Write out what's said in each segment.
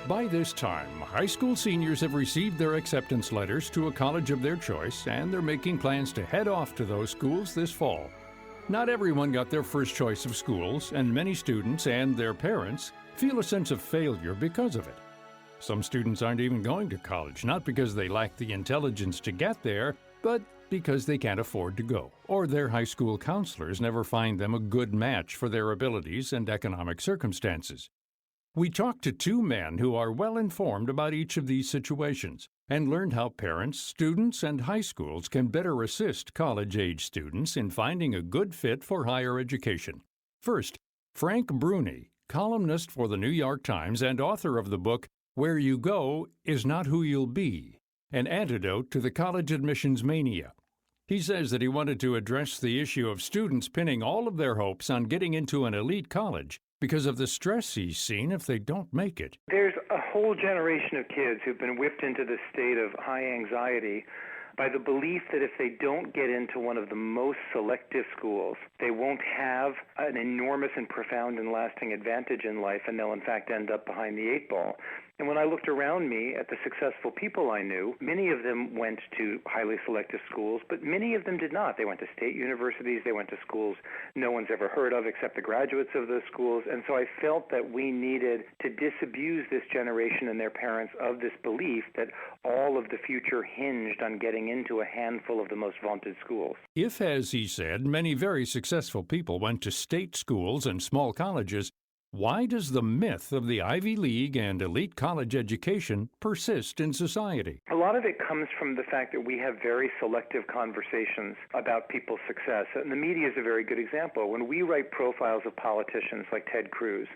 By this time, high school seniors have received their acceptance letters to a college of their choice, and they're making plans to head off to those schools this fall. Not everyone got their first choice of schools, and many students and their parents feel a sense of failure because of it. Some students aren't even going to college, not because they lack the intelligence to get there, but because they can't afford to go, or their high school counselors never find them a good match for their abilities and economic circumstances. We talked to two men who are well informed about each of these situations and learned how parents, students, and high schools can better assist college-age students in finding a good fit for higher education. First, Frank Bruni, columnist for the New York Times and author of the book Where You Go Is Not Who You'll Be, an antidote to the college admissions mania. He says that he wanted to address the issue of students pinning all of their hopes on getting into an elite college because of the stress he's seen if they don't make it. There's a whole generation of kids who've been whipped into this state of high anxiety by the belief that if they don't get into one of the most selective schools, they won't have an enormous and profound and lasting advantage in life, and they'll in fact end up behind the eight ball. And when I looked around me at the successful people I knew, many of them went to highly selective schools, but many of them did not. They went to state universities, they went to schools no one's ever heard of except the graduates of those schools. And so I felt that we needed to disabuse this generation and their parents of this belief that all of the future hinged on getting into a handful of the most vaunted schools. If, as he said, many very successful people went to state schools and small colleges, why does the myth of the Ivy League and elite college education persist in society? A lot of it comes from the fact that we have very selective conversations about people's success. And the media is a very good example. When we write profiles of politicians like Ted Cruz,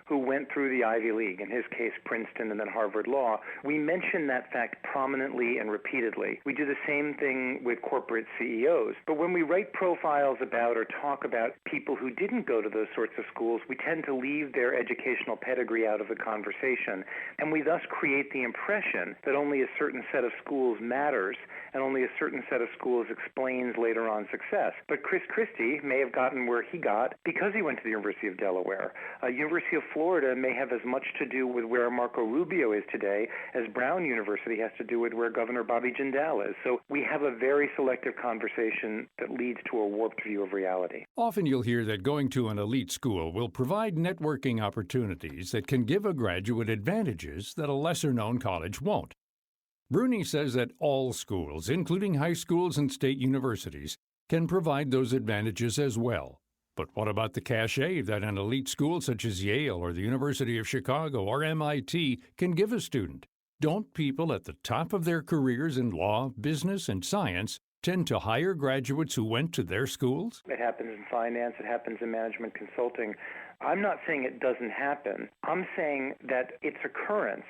who went through the Ivy League, in his case Princeton and then Harvard Law, we mention that fact prominently and repeatedly. We do the same thing with corporate CEOs. But when we write profiles about or talk about people who didn't go to those sorts of schools, we tend to leave their educational pedigree out of the conversation. And we thus create the impression that only a certain set of schools matters and only a certain set of schools explains later on success. But Chris Christie may have gotten where he got because he went to the University of Delaware. University of Florida may have as much to do with where Marco Rubio is today as Brown University has to do with where Governor Bobby Jindal is. So we have a very selective conversation that leads to a warped view of reality. Often you'll hear that going to an elite school will provide networking opportunities that can give a graduate advantages that a lesser-known college won't. Bruni says that all schools, including high schools and state universities, can provide those advantages as well. But what about the cachet that an elite school such as Yale or the University of Chicago or MIT can give a student? Don't people at the top of their careers in law, business, and science tend to hire graduates who went to their schools? It happens in finance, it happens in management consulting. I'm not saying it doesn't happen. I'm saying that its occurrence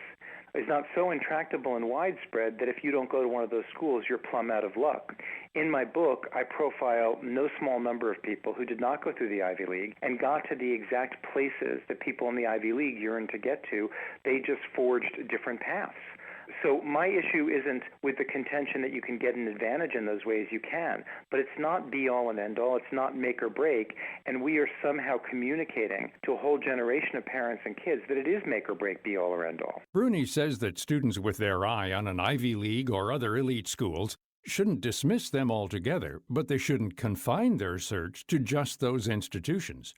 is not so intractable and widespread that if you don't go to one of those schools, you're plumb out of luck. In my book, I profile no small number of people who did not go through the Ivy League and got to the exact places that people in the Ivy League yearn to get to. They just forged different paths. So my issue isn't with the contention that you can get an advantage in those ways. You can, but it's not be-all and end-all. It's not make or break, and we are somehow communicating to a whole generation of parents and kids that it is make or break, be-all or end-all. Bruni says that students with their eye on an Ivy League or other elite schools shouldn't dismiss them altogether, but they shouldn't confine their search to just those institutions.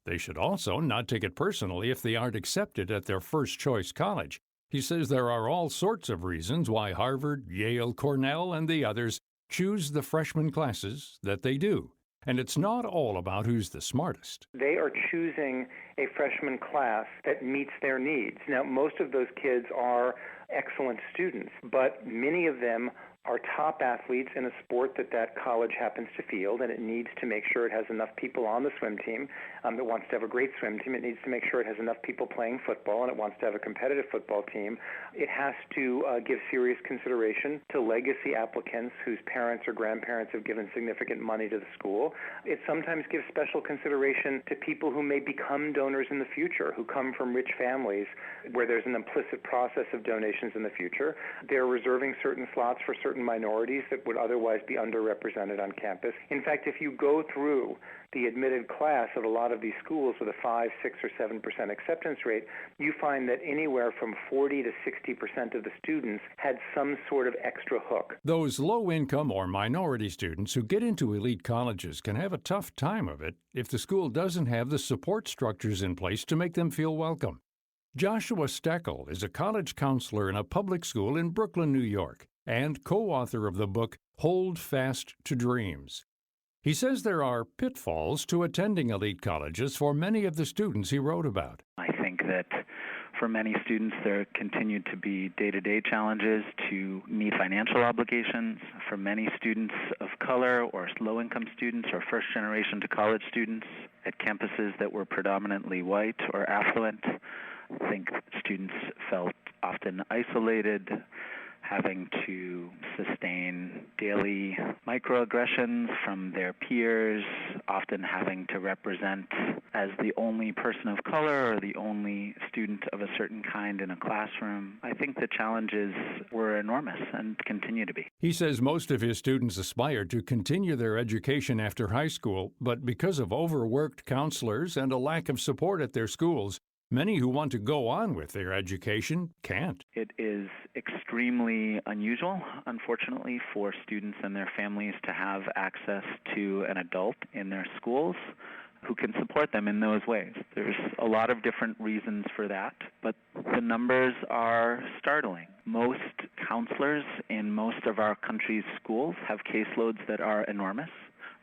They should also not take it personally if they aren't accepted at their first-choice college. He says there are all sorts of reasons why Harvard, Yale, Cornell, and the others choose the freshman classes that they do. And it's not all about who's the smartest. They are choosing a freshman class that meets their needs. Now, most of those kids are excellent students, but many of them are top athletes in a sport that college happens to field, and it needs to make sure it has enough people on the swim team that wants to have a great swim team. It needs to make sure it has enough people playing football, and it wants to have a competitive football team. It has to give serious consideration to legacy applicants whose parents or grandparents have given significant money to the school. It sometimes gives special consideration to people who may become donors in the future, who come from rich families where there's an implicit process of donations in the future. They're reserving certain slots for certain certain minorities that would otherwise be underrepresented on campus. In fact, if you go through the admitted class of a lot of these schools with a 5, 6, or 7% acceptance rate, you find that anywhere from 40 to 60% of the students had some sort of extra hook. Those low-income or minority students who get into elite colleges can have a tough time of it if the school doesn't have the support structures in place to make them feel welcome. Joshua Steckel is a college counselor in a public school in Brooklyn, New York, and co-author of the book Hold Fast to Dreams. He says there are pitfalls to attending elite colleges for many of the students he wrote about. I think that for many students, there continue to be day-to-day challenges to meet financial obligations. For many students of color or low-income students or first-generation to college students at campuses that were predominantly white or affluent, I think students felt often isolated, having to sustain daily microaggressions from their peers, often having to represent as the only person of color or the only student of a certain kind in a classroom. I think the challenges were enormous and continue to be. He says most of his students aspire to continue their education after high school, but because of overworked counselors and a lack of support at their schools, many who want to go on with their education can't. It is extremely unusual, unfortunately, for students and their families to have access to an adult in their schools who can support them in those ways. There's a lot of different reasons for that, but the numbers are startling. Most counselors in most of our country's schools have caseloads that are enormous,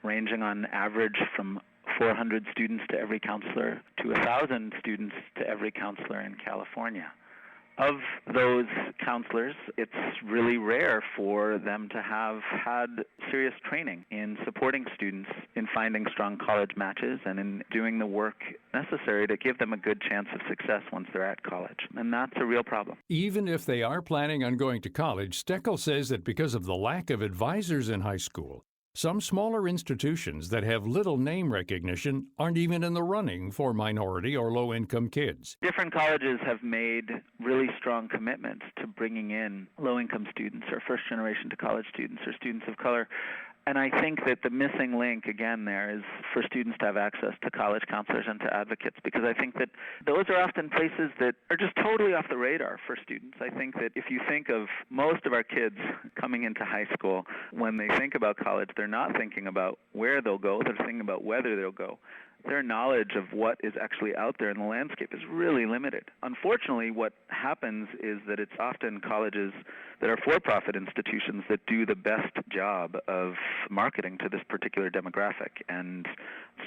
ranging on average from 400 students to every counselor to 1,000 students to every counselor in California. Of those counselors, it's really rare for them to have had serious training in supporting students in finding strong college matches and in doing the work necessary to give them a good chance of success once they're at college. And that's a real problem. Even if they are planning on going to college, Steckel says that because of the lack of advisors in high school, some smaller institutions that have little name recognition aren't even in the running for minority or low-income kids. Different colleges have made really strong commitments to bringing in low-income students or first-generation to college students or students of color. And I think that the missing link, again, there is for students to have access to college counselors and to advocates, because I think that those are often places that are just totally off the radar for students. I think that if you think of most of our kids coming into high school, when they think about college, they're not thinking about where they'll go, they're thinking about whether they'll go. Their knowledge of what is actually out there in the landscape is really limited. Unfortunately, what happens is that it's often colleges that are for-profit institutions that do the best job of marketing to this particular demographic, and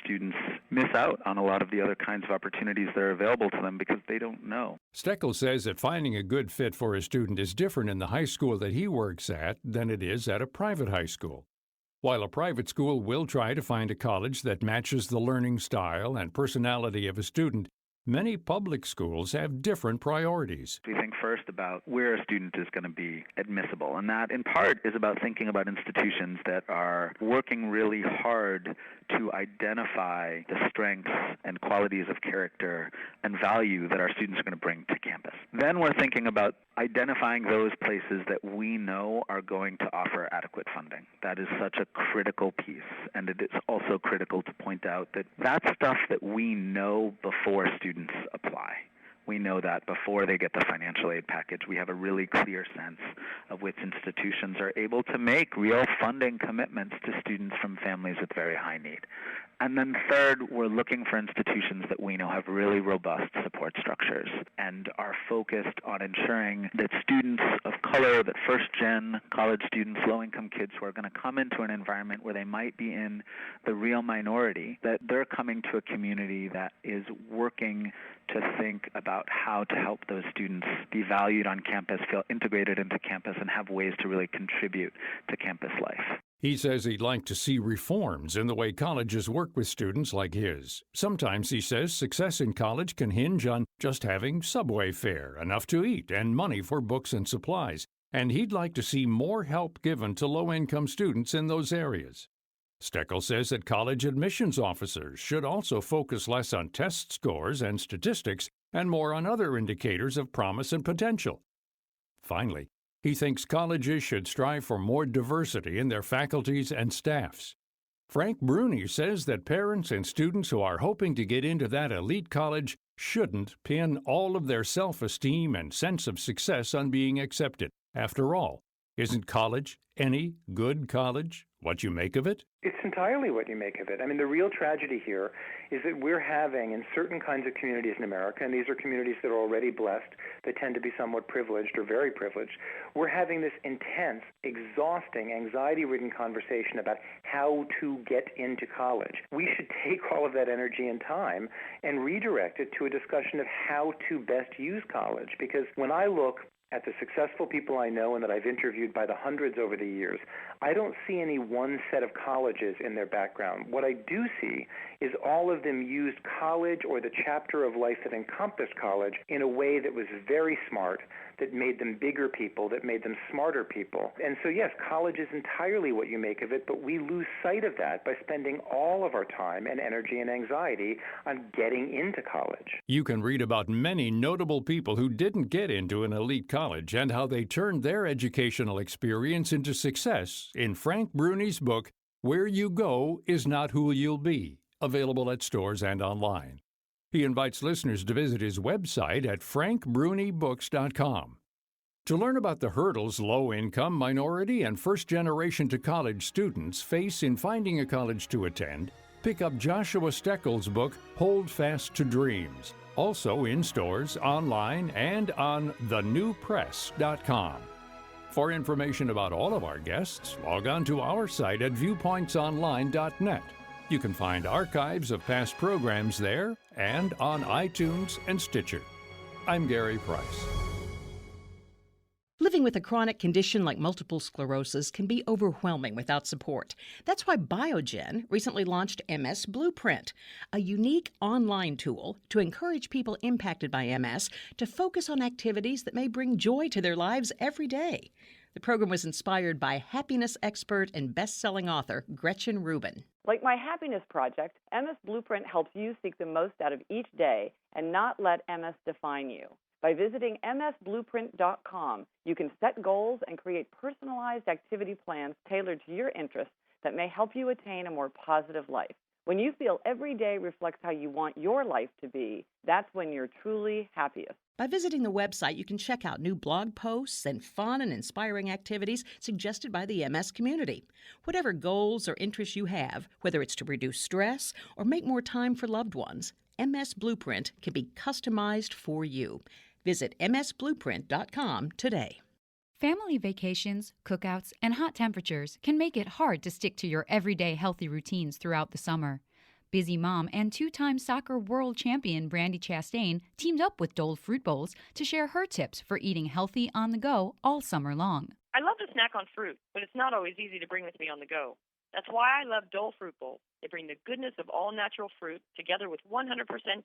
students miss out on a lot of the other kinds of opportunities that are available to them because they don't know. Steckel says that finding a good fit for a student is different in the high school that he works at than it is at a private high school. While a private school will try to find a college that matches the learning style and personality of a student, many public schools have different priorities. We think first about where a student is going to be admissible, and that in part is about thinking about institutions that are working really hard to identify the strengths and qualities of character and value that our students are going to bring to campus. Then we're thinking about identifying those places that we know are going to offer adequate funding. That is such a critical piece, and it is also critical to point out that that's stuff that we know before students apply. We know that before they get the financial aid package. We have a really clear sense of which institutions are able to make real funding commitments to students from families with very high need. And then third, we're looking for institutions that we know have really robust support structures and are focused on ensuring that students of color, that first-gen college students, low-income kids who are going to come into an environment where they might be in the real minority, that they're coming to a community that is working to think about how to help those students be valued on campus, feel integrated into campus, and have ways to really contribute to campus life. He says he'd like to see reforms in the way colleges work with students like his. Sometimes, he says, success in college can hinge on just having subway fare, enough to eat, and money for books and supplies. And he'd like to see more help given to low-income students in those areas. Steckel says that college admissions officers should also focus less on test scores and statistics and more on other indicators of promise and potential. Finally, He thinks colleges should strive for more diversity in their faculties and staffs. Frank Bruni says that parents and students who are hoping to get into that elite college shouldn't pin all of their self-esteem and sense of success on being accepted. After all, isn't college any good college? What you make of it? It's entirely what you make of it. I mean, the real tragedy here is that we're having, in certain kinds of communities in America, and these are communities that are already blessed, they tend to be somewhat privileged or very privileged, we're having this intense, exhausting, anxiety-ridden conversation about how to get into college. We should take all of that energy and time and redirect it to a discussion of how to best use college. Because when I look at the successful people I know and that I've interviewed by the hundreds over the years, I don't see any one set of colleges in their background. What I do see is all of them used college or the chapter of life that encompassed college in a way that was very smart, that made them bigger people, that made them smarter people. And so, yes, college is entirely what you make of it, but we lose sight of that by spending all of our time and energy and anxiety on getting into college. You can read about many notable people who didn't get into an elite college and how they turned their educational experience into success in Frank Bruni's book, Where You Go Is Not Who You'll Be, available at stores and online. He invites listeners to visit his website at frankbrunibooks.com. To learn about the hurdles low-income, minority, and first-generation-to-college students face in finding a college to attend, pick up Joshua Steckel's book, Hold Fast to Dreams, also in stores, online, and on thenewpress.com. For information about all of our guests, log on to our site at viewpointsonline.net. You can find archives of past programs there and on iTunes and Stitcher. I'm Gary Price. Living with a chronic condition like multiple sclerosis can be overwhelming without support. That's why Biogen recently launched MS Blueprint, a unique online tool to encourage people impacted by MS to focus on activities that may bring joy to their lives every day. The program was inspired by happiness expert and best-selling author Gretchen Rubin. Like my happiness project, MS Blueprint helps you seek the most out of each day and not let MS define you. By visiting msblueprint.com, you can set goals and create personalized activity plans tailored to your interests that may help you attain a more positive life. When you feel every day reflects how you want your life to be, that's when you're truly happiest. By visiting the website, you can check out new blog posts and fun and inspiring activities suggested by the MS community. Whatever goals or interests you have, whether it's to reduce stress or make more time for loved ones, MS Blueprint can be customized for you. Visit msblueprint.com today. Family vacations, cookouts, and hot temperatures can make it hard to stick to your everyday healthy routines throughout the summer. Busy mom and two-time soccer world champion Brandi Chastain teamed up with Dole Fruit Bowls to share her tips for eating healthy on the go all summer long. I love to snack on fruit, but it's not always easy to bring with me on the go. That's why I love Dole Fruit Bowls. They bring the goodness of all natural fruit together with 100%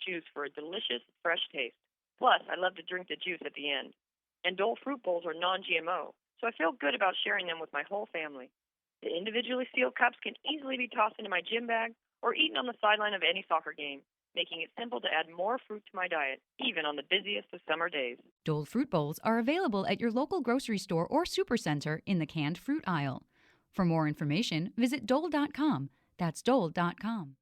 juice for a delicious, fresh taste. Plus, I love to drink the juice at the end. And Dole Fruit Bowls are non-GMO, so I feel good about sharing them with my whole family. The individually sealed cups can easily be tossed into my gym bag or eaten on the sideline of any soccer game, making it simple to add more fruit to my diet, even on the busiest of summer days. Dole Fruit Bowls are available at your local grocery store or supercenter in the canned fruit aisle. For more information, visit Dole.com. That's Dole.com.